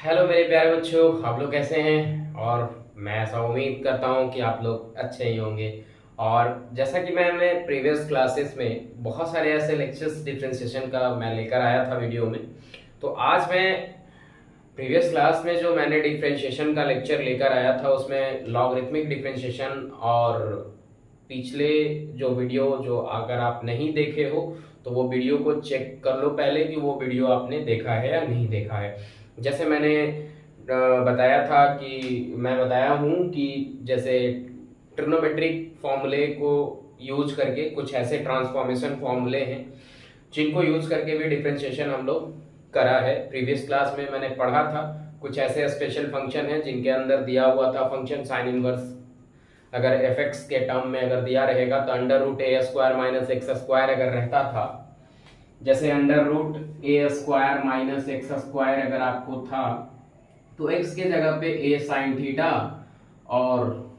Hello मेरे प्यारे बच्चों, आप लोग कैसे हैं? और मैं ऐसा उम्मीद करता हूं कि आप लोग अच्छे ही होंगे। और जैसा कि मैंने प्रीवियस क्लासेस में बहुत सारे ऐसे लेक्चर्स डिफरेंशिएशन का मैं लेकर आया था वीडियो में, तो आज मैं प्रीवियस क्लास में जो मैंने डिफरेंशिएशन का लेक्चर लेकर आया था उसमें लॉगरिथमिक डिफरेंशिएशन, और पिछले जो वीडियो जो अगर आप नहीं देखे हो तो वो वीडियो को चेक कर लो पहले कि वो वीडियो आपने देखा है या नहीं देखा है। जैसे मैंने बताया था कि मैं बताया हूँ कि जैसे ट्रिग्नोमेट्रिक फॉर्मूले को यूज करके कुछ ऐसे ट्रांसफॉर्मेशन फॉर्मूले हैं जिनको यूज करके भी डिफरेंशिएशन हम लोग करा है। प्रीवियस क्लास में मैंने पढ़ा था कुछ ऐसे स्पेशल फंक्शन हैं जिनके अंदर दिया हुआ था फंक्शन साइन इनवर्स, अगर एफ एक्स के टर्म में अगर दिया रहेगा तो अंडर रूट ए स्क्वायर माइनस एक्स स्क्वायर अगर रहता था, जैसे अंडर रूट ए स्क्वायर माइनस एक्स स्क्वायर अगर आपको था तो एक्स के जगह पे ए साइन थीटा और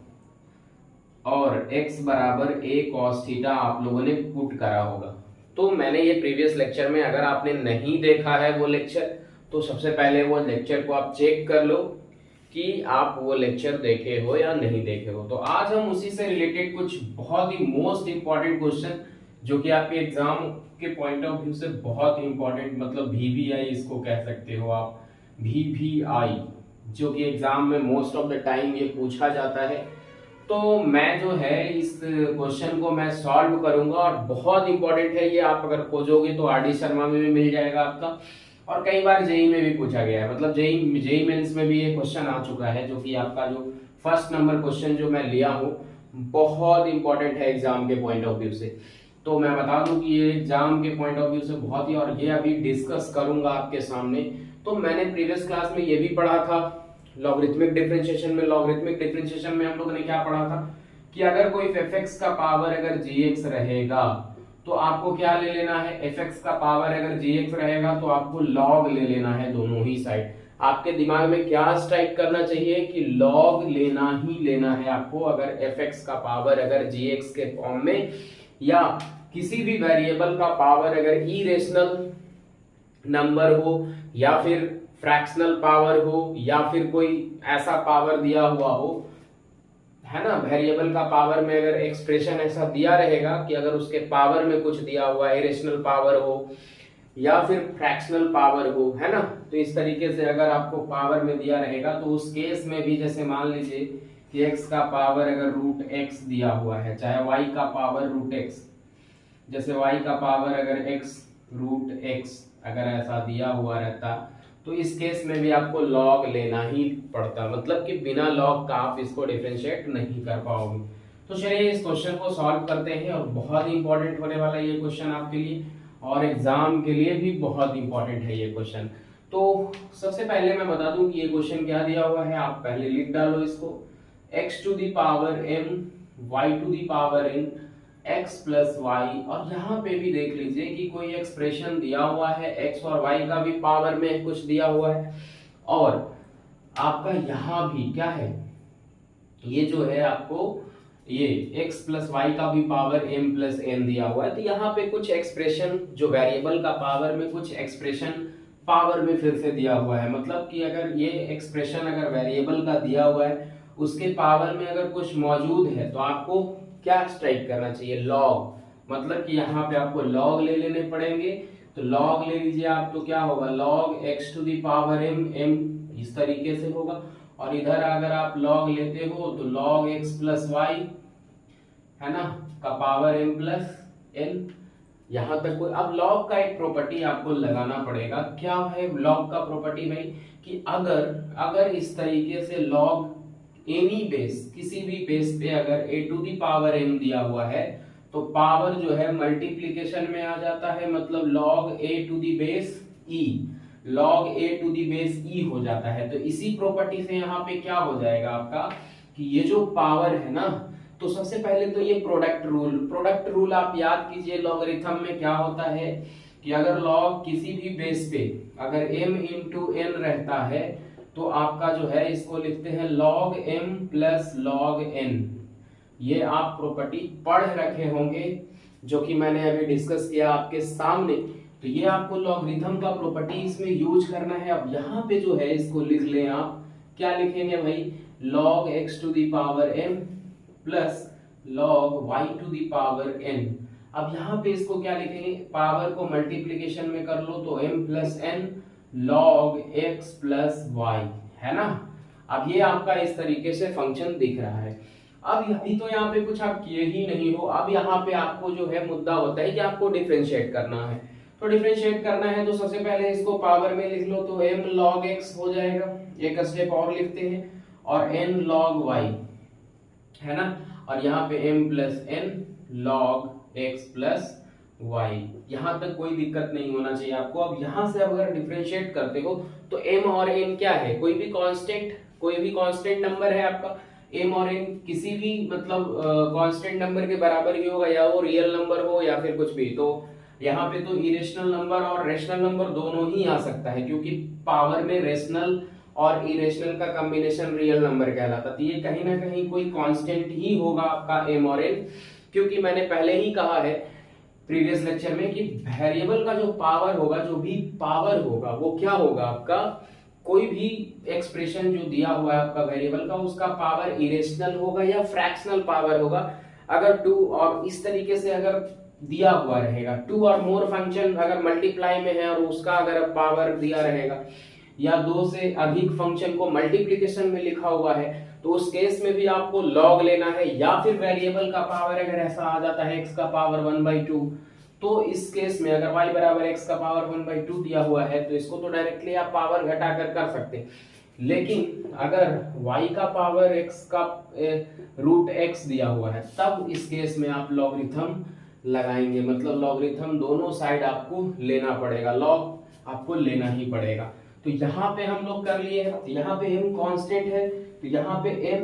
x बराबर a cos थीटा आप लोगों ने पुट करा होगा। तो मैंने ये प्रीवियस लेक्चर में, अगर आपने नहीं देखा है वो लेक्चर, तो सबसे पहले वो लेक्चर को आप चेक कर लो कि आप वो लेक्चर देखे हो या नहीं देखे हो। तो आज हम उसी से रिलेटेड कुछ बहुत ही मोस्ट इंपॉर्टेंट क्वेश्चन जो कि आपके एग्जाम के पॉइंट ऑफ व्यू से बहुत ही इंपॉर्टेंट, मतलब वीवीआई इसको कह सकते हो आप, वीवीआई, जो कि एग्जाम में मोस्ट ऑफ द टाइम ये पूछा जाता है। तो मैं जो है इस क्वेश्चन को मैं सॉल्व करूंगा और बहुत इंपॉर्टेंट है ये। आप अगर खोजोगे तो आर डी शर्मा में भी मिल जाएगा आपका, और कई बार जेई में भी पूछा गया है, मतलब जेई मेंस में भी ये क्वेश्चन आ चुका है, जो कि आपका जो फर्स्ट नंबर क्वेश्चन जो मैं लिया हूँ बहुत इंपॉर्टेंट है एग्जाम के पॉइंट ऑफ व्यू से। तो मैं बता दूं कि ये एग्जाम के पॉइंट ऑफ व्यू से बहुत ही, और ये अभी डिस्कस करूंगा आपके सामने। तो मैंने प्रीवियस क्लास में ये भी पढ़ा था लॉगरिथमिक डिफरेंशिएशन में। लॉगरिथमिक डिफरेंशिएशन में हम लोगों ने क्या पढ़ा था कि अगर कोई fx का पावर अगर gx रहेगा तो आपको क्या ले लेना है, fx का पावर अगर gx रहेगा तो आपको log ले लेना है दोनों ही साइड। आपके दिमाग में क्या स्ट्राइक करना चाहिए कि log लेना ही लेना है आपको, अगर fx का पावर अगर gx के फॉर्म में, या किसी भी वेरिएबल का पावर अगर इरेशनल नंबर हो या फिर फ्रैक्शनल पावर हो या फिर कोई ऐसा पावर दिया हुआ हो, है ना, वेरिएबल का पावर में अगर एक्सप्रेशन ऐसा दिया रहेगा कि अगर उसके पावर में कुछ दिया हुआ है, इरेशनल पावर हो या फिर फ्रैक्शनल पावर हो, है ना, तो इस तरीके से अगर आपको पावर में दिया रहेगा तो उस केस में भी, जैसे मान लीजिए कि x का पावर अगर रूट x दिया हुआ है, चाहे y का पावर रूट x, जैसे y का पावर अगर x रूट x अगर ऐसा दिया हुआ रहता तो इस केस में भी आपको log लेना ही पड़ता, मतलब कि बिना log का आप इसको डिफरेंशिएट नहीं कर पाओगे। तो चलिए इस क्वेश्चन को सॉल्व करते हैं, और बहुत ही इंपॉर्टेंट होने वाला है ये क्वेश्चन आपके लिए, और एग्जाम के लिए भी बहुत इंपॉर्टेंट है ये क्वेश्चन। तो सबसे पहले मैं बता दूं कि ये क्वेश्चन क्या दिया हुआ है, आप पहले लिख डालो इसको, x to the power m y to the power n x plus y, और यहाँ पे भी देख लीजिए कि कोई एक्सप्रेशन दिया हुआ है, x और y का भी पावर में कुछ दिया हुआ है, और आपका यहाँ भी क्या है, ये जो है आपको ये x प्लस वाई का भी पावर m प्लस n दिया हुआ है। तो यहाँ पे कुछ एक्सप्रेशन जो वेरिएबल का पावर में कुछ एक्सप्रेशन पावर में फिर से दिया हुआ है, मतलब कि अगर ये एक्सप्रेशन अगर वेरिएबल का दिया हुआ है उसके पावर में अगर कुछ मौजूद है तो आपको क्या स्ट्राइक करना चाहिए, लॉग, मतलब कि यहाँ पे आपको लॉग ले लेने पड़ेंगे। तो लॉग ले लीजिए आप, तो क्या होगा, log x to the power m, m इस तरीके से होगा, और इधर अगर आप लॉग लेते हो तो लॉग एक्स प्लस वाई, है ना, का पावर m प्लस n, यहां तक कोई। अब लॉग का एक प्रॉपर्टी आपको लगाना पड़ेगा, क्या है लॉग का प्रॉपर्टी भाई, कि अगर इस तरीके से लॉग एनी बेस, किसी भी बेस पे अगर a to the power m दिया हुआ है तो पावर जो है मल्टीप्लीकेशन में आ जाता है, मतलब log a to the base e, log a to the base e हो जाता है। तो इसी प्रॉपर्टी से यहाँ पे क्या हो जाएगा आपका कि ये जो पावर है ना, तो सबसे पहले तो ये प्रोडक्ट रूल आप याद कीजिए। लॉगरिथम में क्या होता है कि अगर log किसी भी बेस पे अगर m इंटू n रहता है तो आपका जो है इसको लिखते हैं log m plus log n। ये आप प्रॉपर्टी पढ़ रखे होंगे जो कि मैंने अभी डिस्कस किया आपके सामने तो ये आपको लॉगरिथम का प्रॉपर्टी इसमें यूज करना है। अब यहाँ पे जो है इसको लिख लें आप, क्या लिखेंगे भाई, log x to the power m plus log y to the power n। अब यहाँ पे इसको क्या लिखेंगे, पावर को मल्टीप्लीकेशन में कर लो तो m plus n log x plus y, है ना। अब ये आपका इस तरीके से फंक्शन दिख रहा है। अब अभी तो यहाँ पे कुछ आप किए ही नहीं हो, अब यहाँ पे आपको जो है मुद्दा होता है कि आपको डिफरेंशिएट करना है। तो डिफरेंशिएट करना है तो सबसे पहले इसको पावर में लिख लो, तो m log x हो जाएगा, एक स्टेप और लिखते हैं, और n log y, है ना, और यहाँ पे m plus n log x plus y। यहाँ तक कोई दिक्कत नहीं होना चाहिए आपको। अब यहाँ से अगर डिफरेंशिएट करते हो तो m और n क्या है, कोई भी कांस्टेंट नंबर है आपका। m और n किसी भी मतलब कांस्टेंट नंबर के बराबर ही होगा, या वो रियल नंबर हो या फिर कुछ भी। तो यहाँ पे तो इरेशनल नंबर और रेशनल नंबर दोनों ही आ सकता है, क्योंकि पावर में रेशनल और इरेशनल का कॉम्बिनेशन रियल नंबर कहलाता है। तो ये कहीं ना कहीं कोई कांस्टेंट ही होगा आपका m और n, क्योंकि मैंने पहले ही कहा है प्रीवियस लेक्चर में कि वेरिएबल का जो पावर होगा, जो भी पावर होगा वो क्या होगा आपका, कोई भी एक्सप्रेशन जो दिया हुआ है आपका वेरिएबल का, उसका पावर इरेशनल होगा या फ्रैक्शनल पावर होगा। अगर टू और इस तरीके से अगर दिया हुआ रहेगा, टू और मोर फंक्शन अगर मल्टीप्लाई में है और उसका अगर पावर दिया रहेगा, या दो से अधिक फंक्शन को मल्टीप्लिकेशन में लिखा हुआ है, तो उस केस में भी आपको लॉग लेना है। या फिर वेरिएबल का पावर अगर ऐसा आ जाता है x का पावर 1/2, तो इस केस में अगर y बराबर x का पावर 1/2 दिया हुआ है तो इसको तो डायरेक्टली आप पावर घटाकर कर सकते हैं। लेकिन अगर y का पावर x का रूट x दिया हुआ है, तब इस केस में आप लॉगरिथम लगाएंगे, मतलब लॉगरिथम दोनों साइड आपको लेना पड़ेगा, लॉग आपको लेना ही पड़ेगा। तो यहाँ पे हम लोग कर लिए हैं, तो यहाँ पे m कांस्टेंट है, तो यहाँ पे m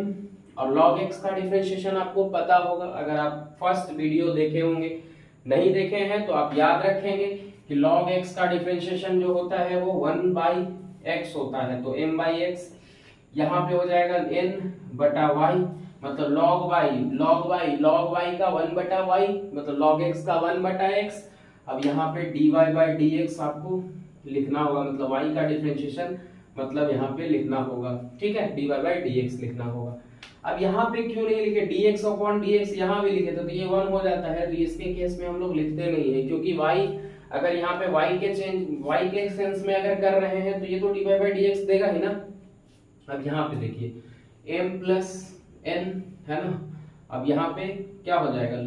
और log x का डिफरेंशिएशन आपको पता होगा। अगर आप फर्स्ट वीडियो देखे होंगे, नहीं देखे हैं तो आप याद रखेंगे कि log x का डिफरेंशिएशन जो होता है वो 1/x होता है। तो m/x यहाँ पे हो जाएगा n/y, मतलब log y का 1/y, मतलब log x का 1/x। अब यहाँ पे dy/dx आपको लिखना होगा, मतलब y का डिफरेंशिएशन मतलब यहाँ पे लिखना होगा, ठीक है, dy/dx लिखना होगा। अब यहाँ पे क्यों नहीं लिखे dx/dx, यहाँ भी लिखे तो ये 1 हो जाता है। तो इसके केस में हम लोग लिखते नहीं है, क्योंकि y अगर यहाँ पे y के सेंस में अगर कर रहे हैं तो ये तो dy/dx देगा ही ना। अब यहाँ पे देखिए m प्लस n, है ना। अब यहाँ पे क्या हो जाएगा,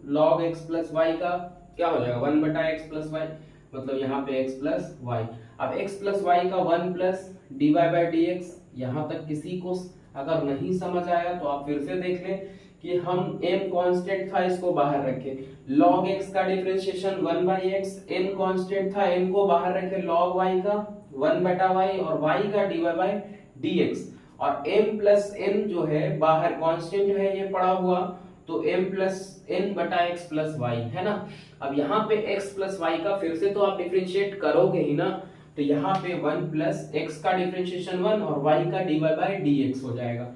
log x प्लस y का क्या हो जाएगा 1/x प्लस y, मतलब यहाँ पे x प्लस y। अब x प्लस y का 1 प्लस dy/dx। यहाँ तक किसी को अगर नहीं समझ आया तो आप फिर से देख लें कि हम m कांस्टेंट था, इसको बाहर रखे, log x का डिफरेंशिएशन 1/x, n कांस्टेंट था, n को बाहर रखे, log y का 1/y और y का dy/dx। और m प्लस n जो है बाहर कांस्टेंट है, ये पड़ा हुआ, तो m plus n/x plus y, है ना। अब यहाँ पे x प्लस y का फिर से तो आप डिफरेंशिएट करोगे ही ना, तो यहाँ पे 1 प्लस x का डिफरेंशिएशन 1 और y का dy/dx हो जाएगा।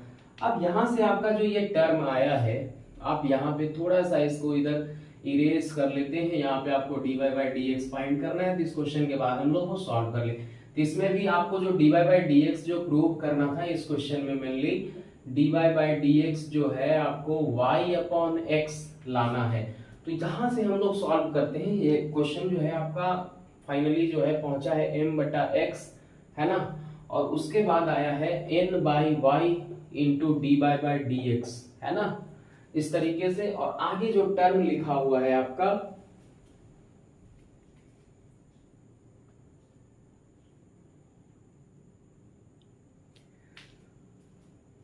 अब यहाँ से आपका जो ये टर्म आया है, आप यहाँ पे थोड़ा सा इसको इधर इरेज कर लेते हैं। यहाँ पे आपको dy/dx फाइंड करना है, तो इस क्वेश्चन के बाद हम लोग वो सॉल्व कर ले। तो इसमें भी आपको जो dy/dx जो प्रूव करना था इस क्वेश्चन में, मेनली dy/dx जो है आपको y/x लाना है। तो यहाँ से हम लोग सॉल्व करते हैं। ये क्वेश्चन जो है आपका फाइनली जो है पहुंचा है m/x, है ना, और उसके बाद आया है n/y इंटू dy/dx, है ना, इस तरीके से। और आगे जो टर्म लिखा हुआ है आपका,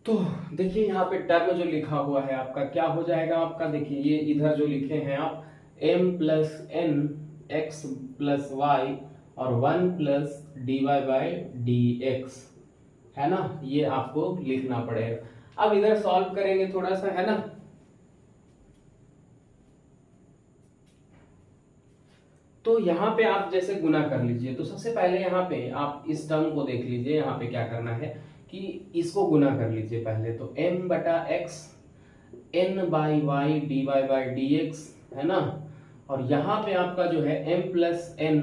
तो देखिए यहाँ पे टर्म जो लिखा हुआ है आपका क्या हो जाएगा आपका, देखिए ये इधर जो लिखे हैं आप m plus n x plus y और 1 प्लस dy/dx, है ना, ये आपको लिखना पड़ेगा। अब इधर सॉल्व करेंगे थोड़ा सा, है ना। तो यहाँ पे आप जैसे गुना कर लीजिए, तो सबसे पहले यहाँ पे आप इस टर्म को देख लीजिए, यहाँ पे क्या करना है कि इसको गुना कर लीजिए पहले। तो m/x n/y dy/dx, है ना, और यहाँ पे आपका जो है m plus n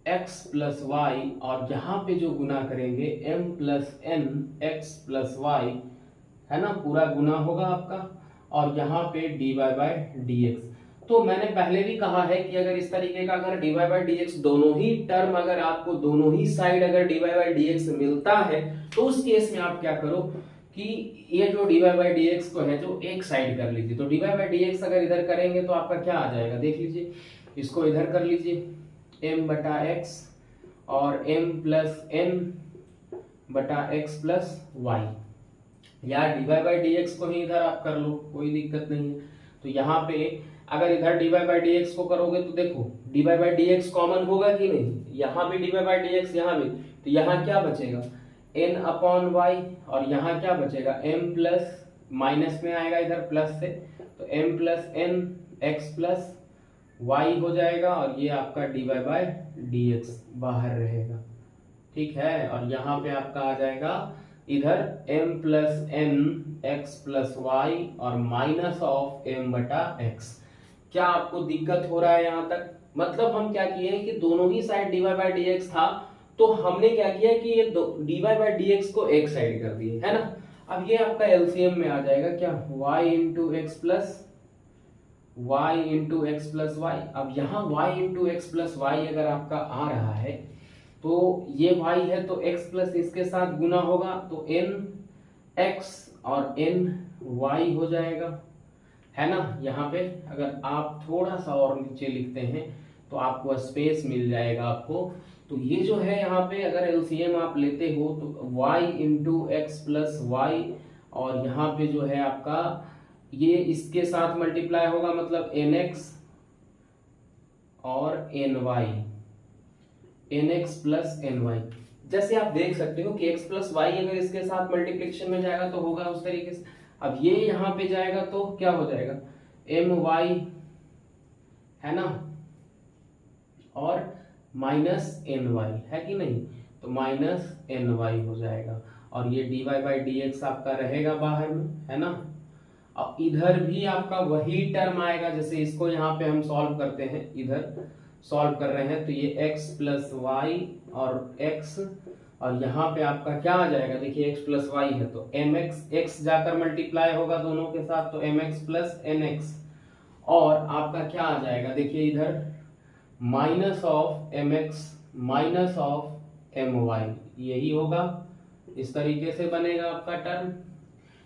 x plus y, और यहाँ पे जो गुना करेंगे m plus n x plus y, है ना, पूरा गुना होगा आपका, और यहाँ पे dy बाय dx। तो मैंने पहले भी कहा है कि अगर इस तरीके का अगर dy बाय dx दोनों ही टर्म, अगर आपको दोनों ही साइड अगर dy बाय dx मिलता है, तो उस केस में आप क्या करो कि ये जो dy बाय dx को है जो एक साइड कर लीजिए। तो dy बाय dx अगर इधर करेंगे तो आपका क्या आ जाएगा, देख लीजिए, इसको इधर कर लीजिए m बटा x और m प्लस n बटा x प्लस वाई, या dy बाय dx को ही इधर आप कर लो, कोई दिक्कत नहीं है। तो यहाँ पे अगर इधर dy बाय dx को करोगे तो देखो dy बाय dx कॉमन होगा कि नहीं, यहाँ भी dy बाय dx, यहाँ भी, तो यहाँ क्या बचेगा n अपॉन y, और यहाँ क्या बचेगा m प्लस, माइनस में आएगा इधर प्लस से, तो m plus n x plus y हो जाएगा, और ये आपका dy बाय dx बाहर रहेगा, ठीक है। और यहाँ पे आपका आ जाएगा इधर m plus n x plus y और माइनस ऑफ m बटा x। क्या आपको दिक्कत हो रहा है यहाँ तक? मतलब हम क्या किए कि दोनों ही साइड dy बाय dx था, तो हमने क्या किया कि ये dy बाय dx को एक साइड कर दिए, है ना। अब ये आपका एलसीएम में आ जाएगा क्या, y into x plus y into x plus y. अब यहाँ y into x plus y अगर आपका आ रहा है तो ये y है तो x प्लस इसके साथ गुना होगा, तो n x और n y हो जाएगा, है ना। यहाँ पे अगर आप थोड़ा सा और नीचे लिखते हैं तो आपको स्पेस मिल जाएगा आपको। तो ये जो है यहाँ पे अगर एलसीएम आप लेते हो तो y into x plus y, और यहाँ पे जो है आपका ये इसके साथ मल्टीप्लाई होगा, मतलब nx और ny, nx प्लस ny। जैसे आप देख सकते हो कि x प्लस वाई अगर इसके साथ मल्टीप्लिकेशन में जाएगा तो होगा उस तरीके से। अब ये यहाँ पे जाएगा तो क्या हो जाएगा, my, है ना, और माइनस ny, है कि नहीं, तो माइनस ny हो जाएगा, और ये dy बाय dx आपका रहेगा बाहर में, है ना। अब इधर भी आपका वही टर्म आएगा, जैसे इसको यहाँ पे हम सॉल्व करते हैं, इधर सॉल्व कर रहे हैं तो ये x प्लस वाई और x, और यहाँ पे आपका क्या आ जाएगा, देखिए x प्लस वाई है तो mx, x जाकर मल्टीप्लाई होगा दोनों के साथ, तो mx प्लस nx, और आपका क्या आ जाएगा, देखिए इधर minus of mx minus of my, यही होगा, इस तरीके से बनेगा आपका टर्म।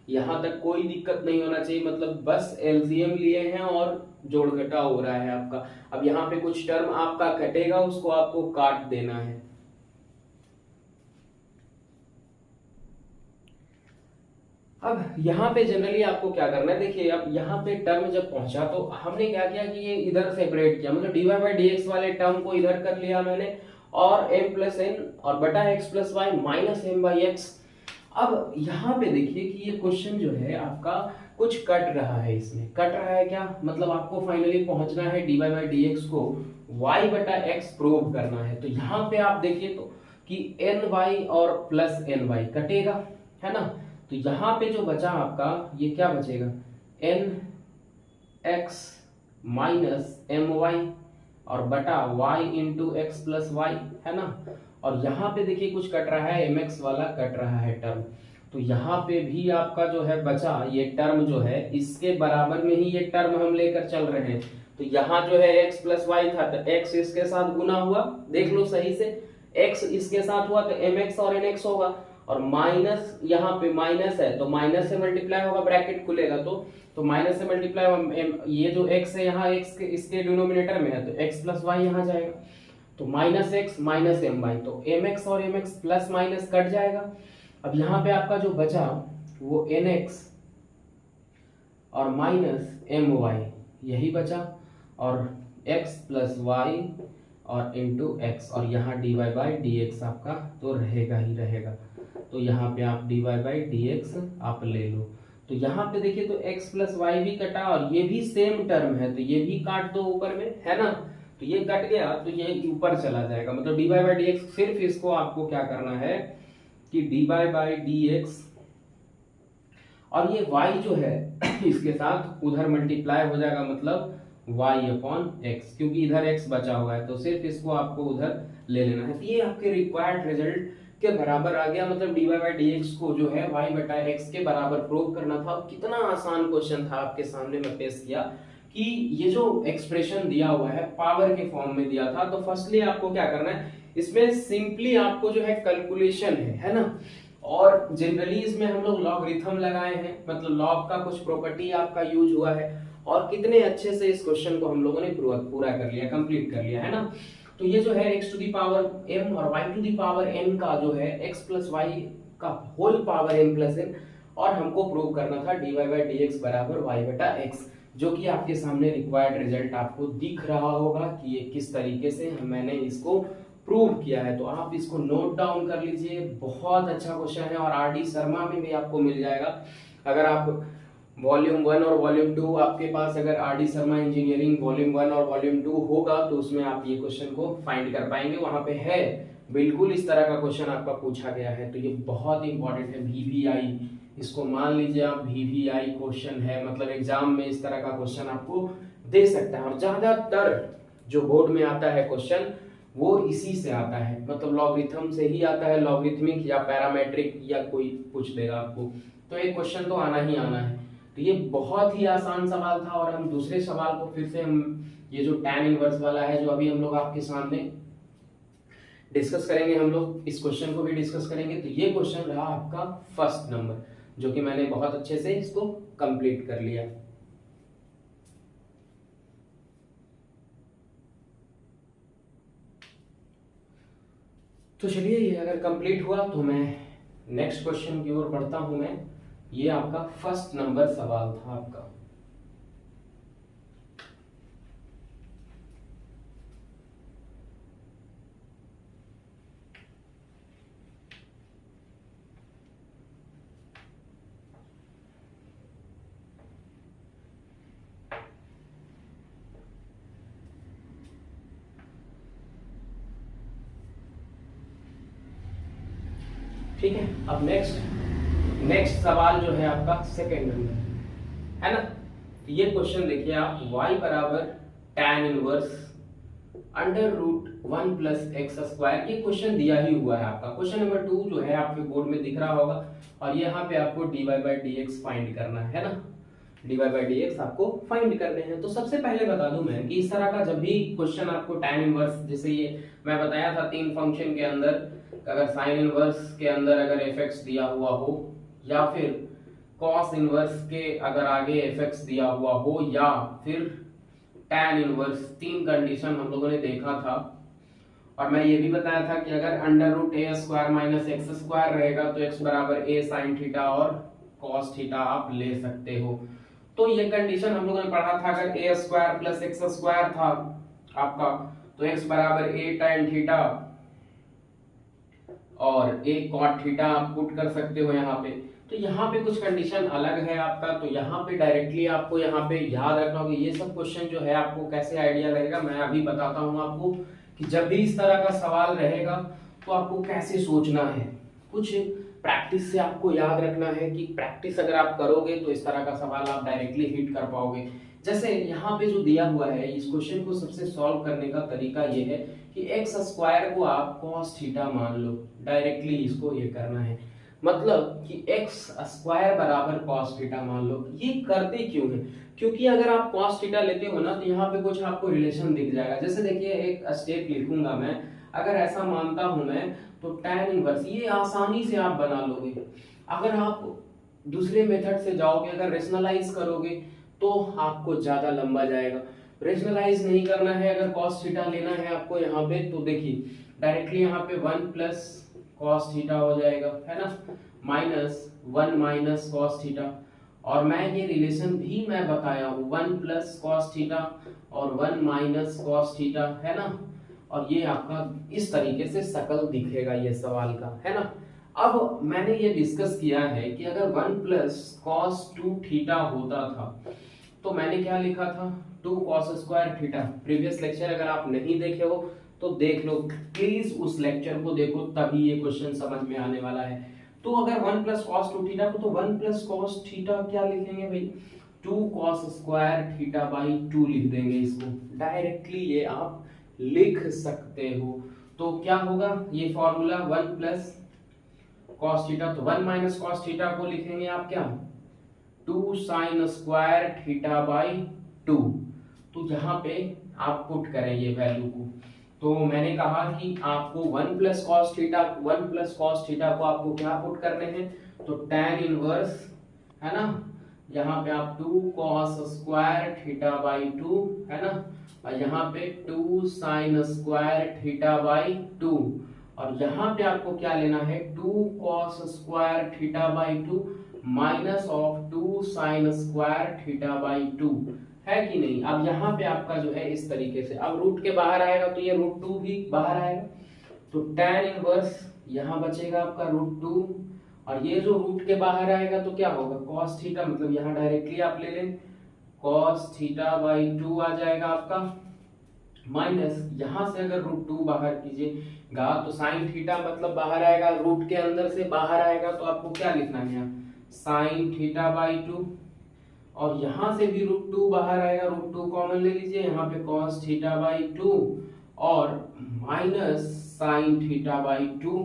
यहाँ तक कोई दिक्कत नहीं होना चाहिए, मतलब बस एलसीएम लिए हैं और जोड़ घटा हो रहा है आपका। अब यहाँ पे कुछ टर्म आपका कटेगा, उसको आपको काट देना है। अब यहाँ पे जनरली आपको क्या करना है, देखिए अब यहाँ पे टर्म जब पहुंचा तो हमने क्या किया कि ये इधर सेपरेट किया, मतलब dy बाय dx वाले टर्म को इधर कर लिया मैंने, और m प्लस एन और बटा x plus y minus m by x. अब यहाँ पे देखिए कि ये क्वेश्चन जो है आपका कुछ कट रहा है, इसमें कट रहा है क्या, मतलब आपको फाइनली पहुंचना है dy बाय dx को y बटा x प्रूव करना है। तो यहाँ पे आप देखिए तो कि ny और प्लस ny कटेगा, है ना। तो यहाँ पे जो बचा आपका ये क्या बचेगा, n x माइनस my और बटा y into x plus y, है ना। और यहाँ पे देखिए कुछ कट रहा है, mx वाला कट रहा है टर्म, तो यहाँ पे भी आपका जो है बचा ये टर्म जो है इसके बराबर में ही ये टर्म हम लेकर चल रहे हैं। तो यहाँ जो है x प्लस वाई था तो x इसके साथ गुना हुआ, देख लो सही से, x इसके साथ हुआ तो mx और nx होगा, और माइनस यहाँ पे माइनस है तो माइनस से मल्टीप्लाई होगा, ब्रैकेट खुलेगा तो माइनस से मल्टीप्लाई, ये जो x है यहाँ x के इसके डिनोमिनेटर में है तो x प्लस वाई यहाँ जाएगा, तो minus x minus m y, तो एम एक्स और m x plus minus cut जाएगा। अब यहाँ पे आपका जो बचा वो एन एक्स और माइनस एम वाई यही बचा, और x प्लस वाई और इंटू एक्स, और यहाँ d y by d x आपका तो रहेगा ही रहेगा। तो यहाँ पे आप d y by d x आप ले लो। तो यहाँ पे देखिए तो x प्लस वाई भी कटा और ये भी सेम टर्म है तो ये भी काट दो ऊपर में, है ना। तो ये कट गया तो ये ऊपर चला जाएगा, मतलब d y by d x, सिर्फ इसको आपको क्या करना है कि d y by d x, और ये y जो है इसके साथ उधर मल्टीप्लाई हो जाएगा, मतलब y अपॉन x, क्योंकि इधर x बचा हुआ है तो सिर्फ इसको आपको उधर ले लेना है। तो ये आपके रिक्वायर्ड रिजल्ट के बराबर आ गया, मतलब dy बाई dx को जो है y बटा x के बराबर प्रूव करना था। कितना आसान क्वेश्चन था आपके सामने मैं पेश किया कि ये जो एक्सप्रेशन दिया हुआ है पावर के फॉर्म में दिया था। तो फर्स्टली आपको क्या करना है, इसमें सिंपली आपको जो है कैलकुलेशन है ना, और जनरली इसमें हम लोग लॉगरिथम लगाए हैं, मतलब लॉग का कुछ प्रॉपर्टी आपका यूज हुआ है, और कितने अच्छे से इस क्वेश्चन को हम लोगों ने पूरा कर लिया, कंप्लीट कर लिया है ना। तो ये जो है x to the power m और y to the power n का जो है x प्लस y का whole power m plus n, और हमको प्रूव करना था dy बाई dx बराबर y बटा x, जो कि आपके सामने रिक्वायर्ड रिजल्ट आपको दिख रहा होगा कि ये किस तरीके से मैंने इसको प्रूव किया है। तो आप इसको नोट डाउन कर लीजिए, बहुत अच्छा क्वेश्चन है और आर डी शर्मा में भी आपको मिल जाएगा। अगर आप वॉल्यूम 1 और वॉल्यूम 2 आपके पास अगर R D Sharma engineering volume 1 और वॉल्यूम 2 होगा तो उसमें आप ये क्वेश्चन को फाइंड कर पाएंगे, वहां पे है बिल्कुल इस तरह का क्वेश्चन आपका पूछा गया है। तो ये बहुत इंपॉर्टेंट है, वीवीआई, इसको मान लीजिए आप वीवीआई क्वेश्चन है, मतलब एग्जाम में इस तरह का क्वेश्चन आपको दे सकता है। और ज्यादातर जो बोर्ड में आता है क्वेश्चन वो इसी से आता है, मतलब लॉगरिथम से ही आता है, लॉगरिथमिक या पैरामेट्रिक या कोई पूछ देगा आपको, तो एक क्वेश्चन तो आना ही आना है। तो ये बहुत ही आसान सवाल था। और हम दूसरे सवाल को फिर से हम ये जो tan इनवर्स वाला है जो अभी हम लोग आपके सामने डिस्कस करेंगे, हम लोग इस क्वेश्चन को भी डिस्कस करेंगे। तो ये क्वेश्चन रहा आपका फर्स्ट नंबर, जो कि मैंने बहुत अच्छे से इसको कंप्लीट कर लिया। तो चलिए ये अगर कंप्लीट हुआ तो मैं नेक्स्ट क्वेश्चन की ओर बढ़ता हूं मैं। ये आपका फर्स्ट नंबर सवाल था आपका। ठीक है, अब नेक्स्ट सवाल जो है आपका सेकेंड नंबर है ना। तो ये क्वेश्चन देखिए आप, y बराबर tan inverse under root 1 plus x square, ये क्वेश्चन दिया ही हुआ है आपका। क्वेश्चन नंबर 2 जो है आपके बोर्ड में दिख रहा होगा, और यहाँ पे आपको dy बाई dx फाइंड करना है ना, dy बाई dx आपको फाइंड करने हैं। तो सबसे पहले बता दूं मैं कि इस तरह का जब भी क्वेश्चन आपको tan इनवर्स, जैसे ये मैं बताया था 3 फंक्शन के अंदर, अगर साइन इनवर्स के अंदर अगर fx दिया हुआ हो, या फिर कॉस इनवर्स के अगर आगे fx दिया हुआ हो, या फिर tan इनवर्स, 3 कंडीशन हम लोगों ने देखा था। और मैं ये भी बताया था कि अगर अंडर रूट ए स्क्वायर माइनस एक्स स्क्वायर रहेगा तो x बराबर a साइन थीटा और कॉस थीटा आप ले सकते हो। तो ये कंडीशन हम लोगों ने पढ़ा था, अगर a square plus x square था आपका तो x बराबर a tan थीटा और a cot थीटा आप पुट कर सकते हो यहाँ पे। तो यहाँ पे कुछ कंडीशन अलग है आपका, तो यहाँ पे डायरेक्टली आपको यहाँ पे याद रखना होगा। ये सब क्वेश्चन जो है आपको कैसे आइडिया लगेगा मैं अभी बताता हूँ आपको, कि जब भी इस तरह का सवाल रहेगा तो आपको कैसे सोचना है। कुछ प्रैक्टिस से आपको याद रखना है कि प्रैक्टिस अगर आप करोगे तो इस तरह का सवाल आप डायरेक्टली हिट कर पाओगे। जैसे यहाँ पे जो दिया हुआ है, इस क्वेश्चन को सबसे सॉल्व करने का तरीका ये है कि एक्स स्क्वायर को आप कॉस थीटा मान लो, डायरेक्टली इसको ये करना है, मतलब कि एक्स स्क्वायर बराबर कॉस थीटा मान लो। ये करते क्यों है, क्योंकि अगर आप कॉस थीटा लेते हो ना तो यहाँ पे कुछ आपको रिलेशन दिख जाएगा। जैसे देखिए एक स्टेप लिखूंगा मैं, अगर ऐसा मानता हूं मैं तो tan इनवर्स ये आसानी से आप बना लोगे। अगर आप दूसरे मेथड से जाओगे, अगर रेशनलाइज करोगे तो आपको ज्यादा लंबा जाएगा। रेशनलाइज नहीं करना है, अगर cos थीटा लेना है आपको यहाँ पे, तो देखिए डायरेक्टली यहाँ पे 1 प्लस cos थीटा हो जाएगा, है ना, माइनस 1 माइनस cos थीटा। और मैं ये रिलेशन भी मैं बताया हूँ, 1 प्लस cos थीटा और 1 माइनस cos थीटा, है ना। और ये आपका इस तरीके से शकल दिखेगा ये सवाल का, है ना। अब मैंने ये डिस्कस किया है कि अगर 1 प्लस cos 2 थीटा होता था तो मैंने क्या लिखा था, 2 cos square theta. Previous lecture अगर आप नहीं देखे हो तो देख लो प्लीज, उस लेक्चर को देखो, तभी ये क्वेश्चन समझ में आने वाला है। तो अगर 1 प्लस cos 2 थीटा को, तो 1 प्लस cos थीटा क्या लिखेंगे भाई, 2 कॉस स्क्वायर थीटा बाई 2 लिख देंगे इसको, डायरेक्टली ये आप लिख सकते हो। तो क्या होगा ये फॉर्मूला 1 प्लस कॉस थीटा, तो 1 माइनस कॉस थीटा को लिखेंगे आप क्या 2 साइन स्क्वायर थीटा बाई 2। तो यहाँ पे आप पुट करें ये वैल्यू को, तो मैंने कहा कि आपको 1 प्लस कॉस थीटा को आपको क्या पुट करने हैं, तो tan इनवर्स है ना, यहाँ पे आप 2 cos स्क्वायर थीटा बाई 2 है ना, और यहाँ पे 2 साइन स्क्वायर थीटा बाई 2, और यहाँ पे आपको क्या लेना है 2 cos square theta by 2 minus of 2 sine square theta by 2, है कि नहीं। अब यहाँ पे आपका जो है इस तरीके से, अब रूट के बाहर आएगा तो ये √2 भी बाहर आएगा, तो tan इनवर्स यहाँ बचेगा आपका √2, और ये जो रूट के बाहर आएगा तो क्या होगा cos थीटा, मतलब यहाँ डायरेक्टली आप ले लें cos थीटा बाई 2 आ जाएगा आपका, माइनस यहाँ से अगर √2 बाहर कीजिएगा तो sin थीटा मतलब बाहर आएगा, रूट के अंदर से बाहर आएगा तो आपको क्या लिखना है यहाँ sin थीटा बाई 2, और यहाँ से भी √2 बाहर आएगा, √2 कॉमन ले लीजिए, यहाँ पे cos थीटा बाई 2 और माइनस sin थीटा बाई 2।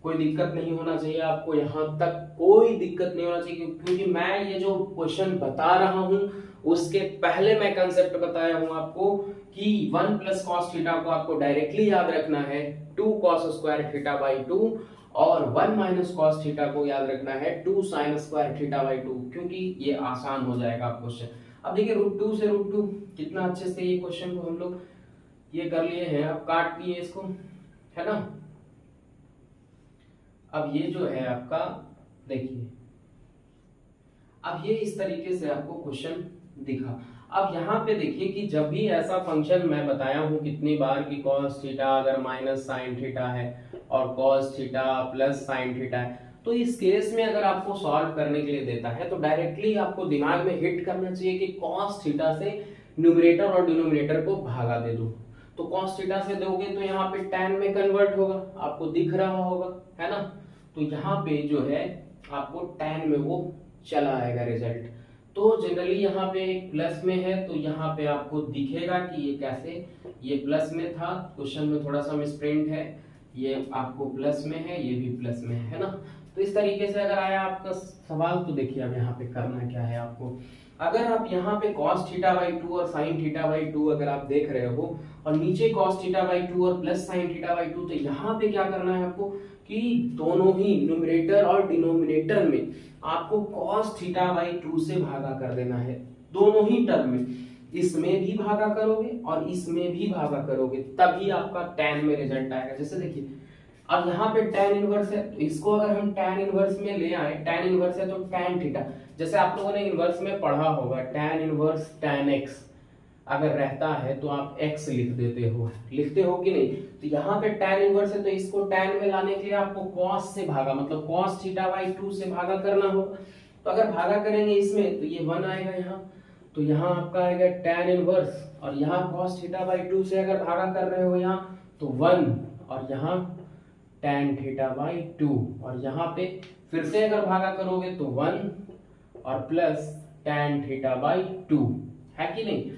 कोई दिक्कत नहीं होना चाहिए आपको, यहाँ तक कोई दिक्कत नहीं होना चाहिए, क्योंकि मैं ये जो क्वेश्चन बता रहा हूँ उसके पहले मैं कंसेप्ट बताया हूँ आपको कि 1 प्लस कॉस थीटा को आपको डायरेक्टली याद रखना है 2 cos स्क्वायर थीटा बाई 2, और 1 माइनस कॉस थीटा को याद रखना है 2 साइन स्क्वायर थीटा बाई 2, क्योंकि ये आसान हो जाएगा आप क्वेश्चन। अब देखिए √2 से √2 कितना अच्छे से ये क्वेश्चन को हम लोग ये कर लिए हैं, अब काट लिए इसको है ना। अब ये जो है आपका देखिए, अब ये इस तरीके से आपको क्वेश्चन दिखा। अब यहाँ पे देखिए कि जब भी ऐसा फंक्शन मैं बताया हूँ कितनी बार कि cos थीटा अगर माइनस साइन थीटा है और cos theta plus sine theta है, तो इस केस में अगर आपको सॉल्व करने के लिए देता है तो डायरेक्टली आपको दिमाग में हिट करना चाहिए कि cos थीटा से न्यूमरेटर और डिनोमिनेटर को भागा दे दो, तो cos थीटा से दोगे तो यहाँ पे tan में कन्वर्ट होगा, आपको दिख रहा होगा है ना, तो यहाँ पे जो है आपको tan में वो चला आएगा रिजल्ट। तो जनरली यहाँ पे एक प्लस में है तो यहाँ पे आपको दिखेगा कि ये कैसे, ये प्लस में था, क्वेश्चन में थोड़ा सा मिसप्रिंट है, ये आपको प्लस में है, ये भी प्लस में है ना। तो इस तरीके से अगर आया आपका सवाल तो देखिए अब यहाँ पे करना क्या है आपको, अगर आप यहाँ पे cos थीटा बाई 2 और sin थीटा बाई 2 अगर आप देख रहे हो और नीचे cos थीटा बाई 2 और प्लस sin थीटा बाई 2, तो यहाँ पे क्या करना है आपको कि दोनों ही न्यूमरेटर और डिनोमिनेटर में आपको cos थीटा बाई 2 से भागा कर देना है, दोनों ही टर्म में, इसमें भी भागा करोगे और इसमें भी भागा करोगे, तभी आपका tan में रिजल्ट आएगा। जैसे देखिए अब यहाँ पे tan इनवर्स है तो इसको अगर हम tan इनवर्स में ले आए, tan इनवर्स है तो tan थीटा, जैसे आप लोगों ने इनवर्स में पढ़ा होगा tan इनवर्स tan x अगर रहता है तो आप x लिखते हो कि नहीं, तो यहाँ पे tan इनवर्स है तो इसको tan में लाने के लिए आपको cos से भागा, मतलब cos थीटा बाई 2 से भागा करना होगा, तो अगर भागा करेंगे इसमें तो ये 1 आएगा यहाँ, तो यहाँ आपका आएगा tan इनवर्स, और यहाँ cos थीटा बाई 2 से अगर भागा कर रहे हो यहाँ तो 1, और यहाँ tan थीटा बाई 2, और यहाँ पे फिर से अगर भागा करोगे तो 1 और प्लस tan थीटा बाई 2, है कि नहीं।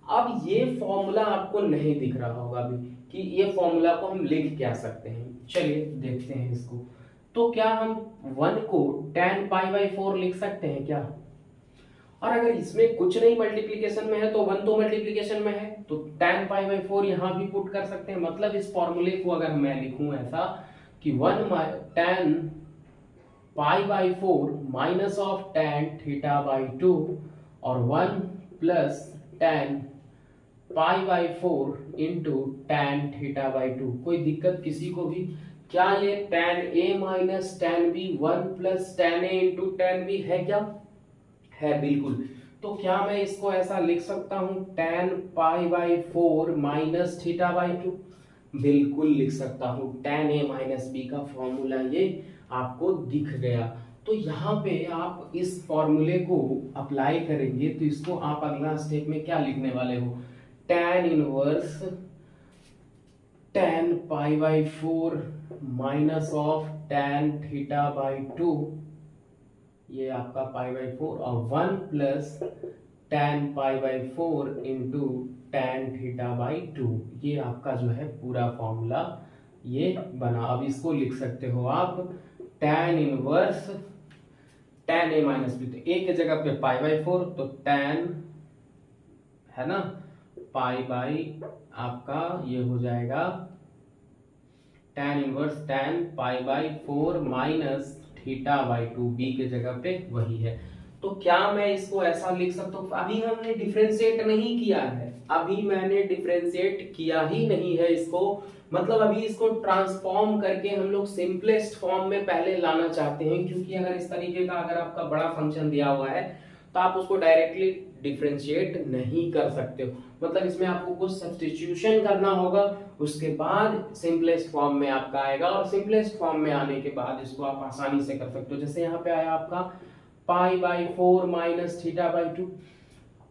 अब ये फॉर्मूला आपको नहीं दिख रहा होगा अभी कि ये फॉर्मूला को हम लिख क्या सकते हैं, चलिए देखते हैं इसको। तो क्या हम 1 को tan पाई बाई 4 लिख सकते हैं क्या, और अगर इसमें कुछ नहीं मल्टीप्लिकेशन में है तो 1 तो मल्टीप्लिकेशन में है, तो tan पाई बाई 4 यहाँ भी पुट कर सकते हैं। मतलब इस फॉर्मूले को अगर मैं लिखूं ऐसा कि 1 tan pi by 4 minus of tan theta by 2 और 1 plus tan pi by 4 into tan theta by 2, कोई दिक्कत किसी को भी, क्या ये tan a minus tan b 1 plus tan a into tan b है क्या, है बिल्कुल। तो क्या मैं इसको ऐसा लिख सकता हूं tan pi by 4 minus theta by 2, बिल्कुल लिख सकता हूं, tan a माइनस b का फॉर्मूला ये आपको दिख गया। तो यहाँ पे आप इस फॉर्मूले को अप्लाई करेंगे तो इसको आप अगला स्टेप में क्या लिखने वाले हो, tan inverse tan pi by 4 minus of tan theta by 2 ये आपका π/4 और 1 प्लस tan π/4 इंटू tan θ/2, ये आपका जो है पूरा फॉर्मूला ये बना। अब इसको लिख सकते हो आप tan inverse tan a minus b, तो a के जगह पे π/4, तो tan है ना आपका ये हो जाएगा tan inverse tan π/4 minus θ/2, b के जगह पे वही है। तो क्या मैं इसको ऐसा लिख सकता हूँ? अभी हमने डिफरेंशिएट नहीं किया है, अभी मैंने डिफरेंशिएट किया ही नहीं है इसको, मतलब अभी इसको ट्रांसफॉर्म करके हम लोग सिंपलेस्ट फॉर्म में पहले लाना चाहते हैं, क्योंकि अगर इस तरीके का अगर आपका बड़ा फंक्शन दिया हुआ है तो आप उसको डायरेक्टली डिफरेंशिएट नहीं कर सकते हो, मतलब इसमें आपको कुछ सब्स्टिट्यूशन करना होगा, उसके बाद सिंपलेस्ट फॉर्म में आपका आएगा, और सिंपलेस्ट फॉर्म में आने के बाद इसको आप आसानी से कर सकते हो। जैसे यहाँ पे आया आपका π/4 माइनस θ/2।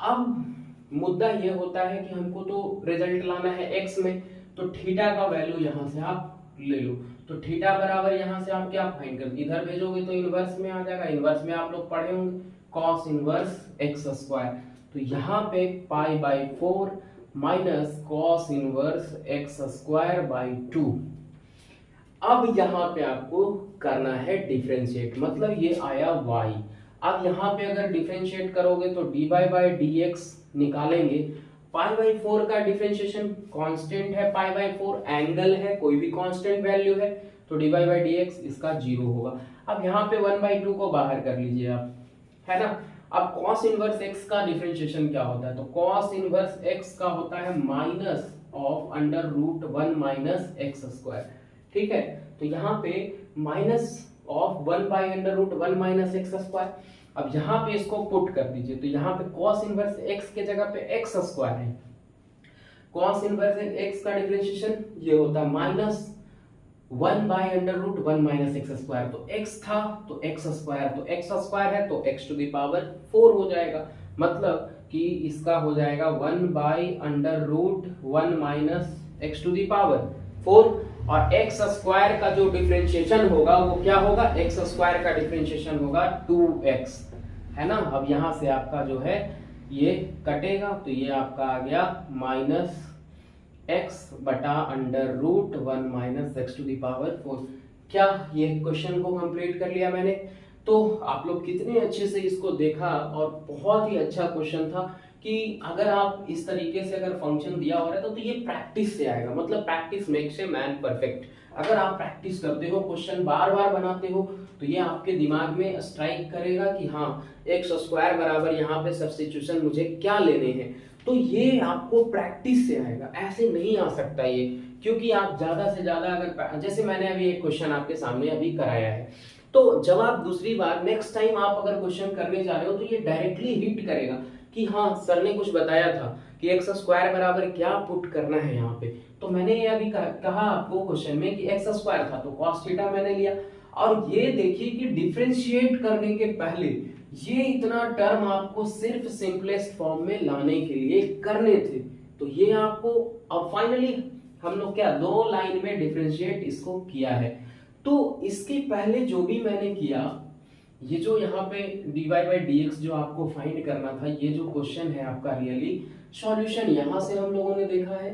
अब मुद्दा ये होता है कि हमको तो रिजल्ट लाना है x में, तो थीटा का वैल्यू यहाँ से आप ले लो, तो थीटा बराबर यहाँ से आप क्या फाइंड कर, इधर भेजोगे तो इनवर्स में आ जाएगा, इनवर्स में आप लोग पढ़े होंगे cos इनवर्स x स्क्वायर, तो यहाँ पे π/4 minus cos inverse x square by 2। अब यहाँ पे आपको करना है डिफरेंशिएट, मतलब ये आया y। अब यहाँ पे अगर डिफरेंशिएट करोगे तो dy बाई dx निकालेंगे, π/4 का डिफरेंशिएशन कांस्टेंट है, π/4 एंगल है, कोई भी कांस्टेंट वैल्यू है, तो dy बाई dx इसका 0 होगा। अब यहाँ पे 1/2 को बाहर कर लीजिए आप, है ना। अब cos इनवर्स x का डिफरेंशिएशन क्या होता है, तो cos इनवर्स x का होता है minus of under root 1 minus x square, ठीक है। तो यहाँ पे minus of 1 by under root 1 minus x square. अब यहाँ पे इसको पुट कर दीजिए, तो यहाँ पे cos इनवर्स x के जगह पे एक्स स्क्वायर है, cos इनवर्स x का डिफरेंशिएशन ये होता है minus 1 by under root 1 minus x square, तो x था तो एक्स स्क्वायर, तो एक्स स्क्वायर है तो x टू द पावर 4 हो जाएगा, मतलब कि इसका हो जाएगा 1 by under root 1 minus x to the power 4, और x स्क्वायर का जो डिफरेंशिएशन होगा वो क्या होगा, x स्क्वायर का डिफरेंशिएशन होगा 2x, है ना। अब यहाँ से आपका जो है ये कटेगा, तो ये आपका आ गया माइनस x बटा under root 1 minus x to the power 4। क्या ये क्वेश्चन को कंप्लीट कर लिया मैंने? तो आप लोग कितने अच्छे से इसको देखा, और बहुत ही अच्छा क्वेश्चन था कि अगर आप इस तरीके से अगर फंक्शन दिया हो रहा है तो ये प्रैक्टिस से आएगा, मतलब practice makes a man perfect. अगर आप प्रैक्टिस करते हो, क्वेश्चन बार बार बनाते हो, तो ये आपके दिमाग में स्ट्राइक करेगा कि हाँ एक्स स्क्वायर बराबर यहाँ पे सब्स्टिट्यूशन मुझे क्या लेने हैं, तो ये आपको प्रैक्टिस से आएगा, ऐसे नहीं आ सकता ये, क्योंकि आप ज्यादा से ज्यादा अगर, जैसे मैंने अभी एक क्वेश्चन आपके सामने अभी कराया है, तो जब आप दूसरी बार नेक्स्ट टाइम आप अगर क्वेश्चन करने जा रहे हो तो ये डायरेक्टली हिट करेगा कि हाँ सर ने कुछ बताया था कि एक्स स्क्वायर बराबर क्या पुट करना है यहाँ पे, तो मैंने ये अभी कहा आपको क्वेश्चन में कि एक्स स्क्वायर था तो कॉस थीटा मैंने लिया, और ये देखिए कि डिफरेंशिएट करने के पहले ये इतना टर्म आपको सिर्फ सिंपलेस्ट फॉर्म में लाने के लिए करने थे, तो ये आपको, अब फाइनली हम लोग क्या 2 लाइन में डिफरेंशिएट इसको किया है। तो इसके पहले जो भी मैंने किया, ये जो यहाँ पे dy बाई dx जो आपको फाइंड करना था, ये जो क्वेश्चन है आपका रियली सॉल्यूशन यहाँ से हम लोगों ने देखा है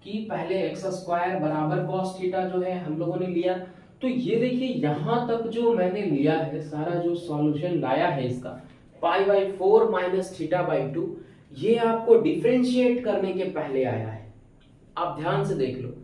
कि पहले एक्स स्क्वायर बराबर कॉस थीटा जो है हम लोगों ने लिया, तो ये देखिए यहाँ तक जो मैंने लिया है सारा जो सॉल्यूशन लाया है इसका π/4 माइनस θ/2, ये आपको डिफरेंशिएट करने के पहले आया है, आप ध्यान से देख लो।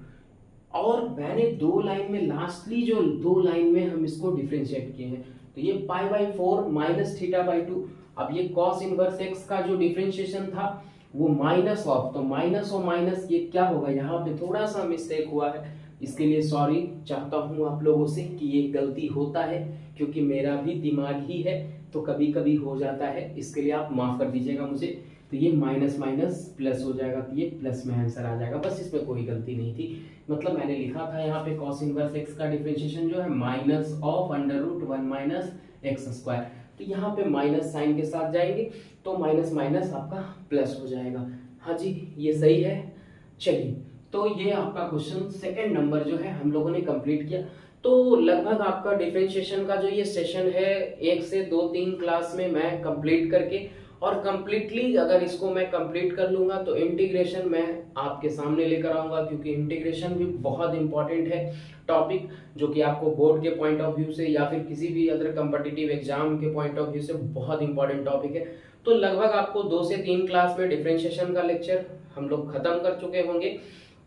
और मैंने 2 लाइन में, लास्टली जो 2 लाइन में हम इसको डिफरेंशिएट किए हैं, तो ये π/4 माइनस θ/2। अब ये cos इनवर्स x का जो डिफरेंशिएशन था वो माइनस ऑफ, तो माइनस और माइनस ये क्या होगा, यहाँ पे थोड़ा सा मिस्टेक हुआ है, इसके लिए सॉरी चाहता हूँ आप लोगों से कि ये गलती होता है, क्योंकि मेरा भी दिमाग ही है तो कभी कभी हो जाता है, इसके लिए आप माफ कर दीजिएगा मुझे। तो ये माइनस माइनस प्लस हो जाएगा, तो ये प्लस में आंसर आ जाएगा, बस इसमें कोई गलती नहीं थी। मतलब मैंने लिखा था यहाँ पे cos इनवर्स x का डिफरेंशिएशन जो है minus of under root 1 minus x square, तो यहाँ पे माइनस साइन के साथ जाएंगे तो माइनस माइनस आपका प्लस हो जाएगा। हाँ जी ये सही है। चलिए तो ये आपका क्वेश्चन सेकंड नंबर जो है हम लोगों ने कंप्लीट किया। तो लगभग आपका डिफरेंशिएशन का जो ये सेशन है 1 से 2-3 क्लास में मैं कंप्लीट करके, और कंप्लीटली अगर इसको मैं कंप्लीट कर लूंगा तो इंटीग्रेशन मैं आपके सामने लेकर आऊंगा, क्योंकि इंटीग्रेशन भी बहुत इंपॉर्टेंट है टॉपिक, जो कि आपको बोर्ड के पॉइंट ऑफ व्यू से या फिर किसी भी अदर कम्पिटिटिव एग्जाम के पॉइंट ऑफ व्यू से बहुत इंपॉर्टेंट टॉपिक है। तो लगभग आपको 2 से 3 क्लास में डिफरेंशिएशन का लेक्चर हम लोग खत्म कर चुके होंगे,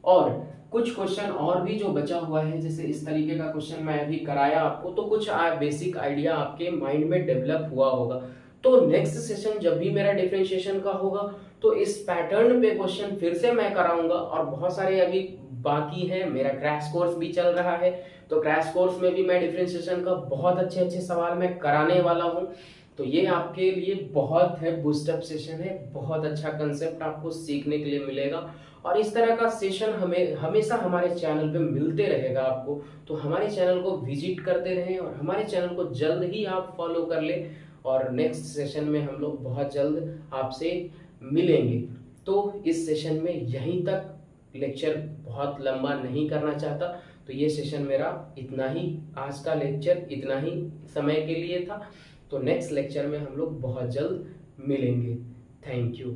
और कुछ क्वेश्चन और भी जो बचा हुआ है, जैसे इस तरीके का क्वेश्चन मैं अभी कराया आपको, तो कुछ बेसिक आइडिया आपके माइंड में डेवलप हुआ होगा। तो नेक्स्ट सेशन जब भी मेरा डिफरेंशिएशन का होगा तो इस पैटर्न पे क्वेश्चन फिर से मैं कराऊंगा, और बहुत सारे अभी बाकी है, मेरा क्रैश कोर्स भी चल रहा है, तो क्रैश कोर्स में भी मैं डिफरेंशिएशन का बहुत अच्छे अच्छे सवाल मैं कराने वाला हूँ। तो ये आपके लिए बहुत है बूस्टअप सेशन है, बहुत अच्छा कंसेप्ट आपको सीखने के लिए मिलेगा, और इस तरह का सेशन हमें हमेशा हमारे चैनल पे मिलते रहेगा आपको। तो हमारे चैनल को विजिट करते रहें और हमारे चैनल को जल्द ही आप फॉलो कर ले, और नेक्स्ट सेशन में हम लोग बहुत जल्द आपसे मिलेंगे। तो इस सेशन में यहीं तक, लेक्चर बहुत लंबा नहीं करना चाहता, तो ये सेशन मेरा इतना ही, आज का लेक्चर इतना ही समय के लिए था। तो नेक्स्ट लेक्चर में हम लोग बहुत जल्द मिलेंगे। Thank you.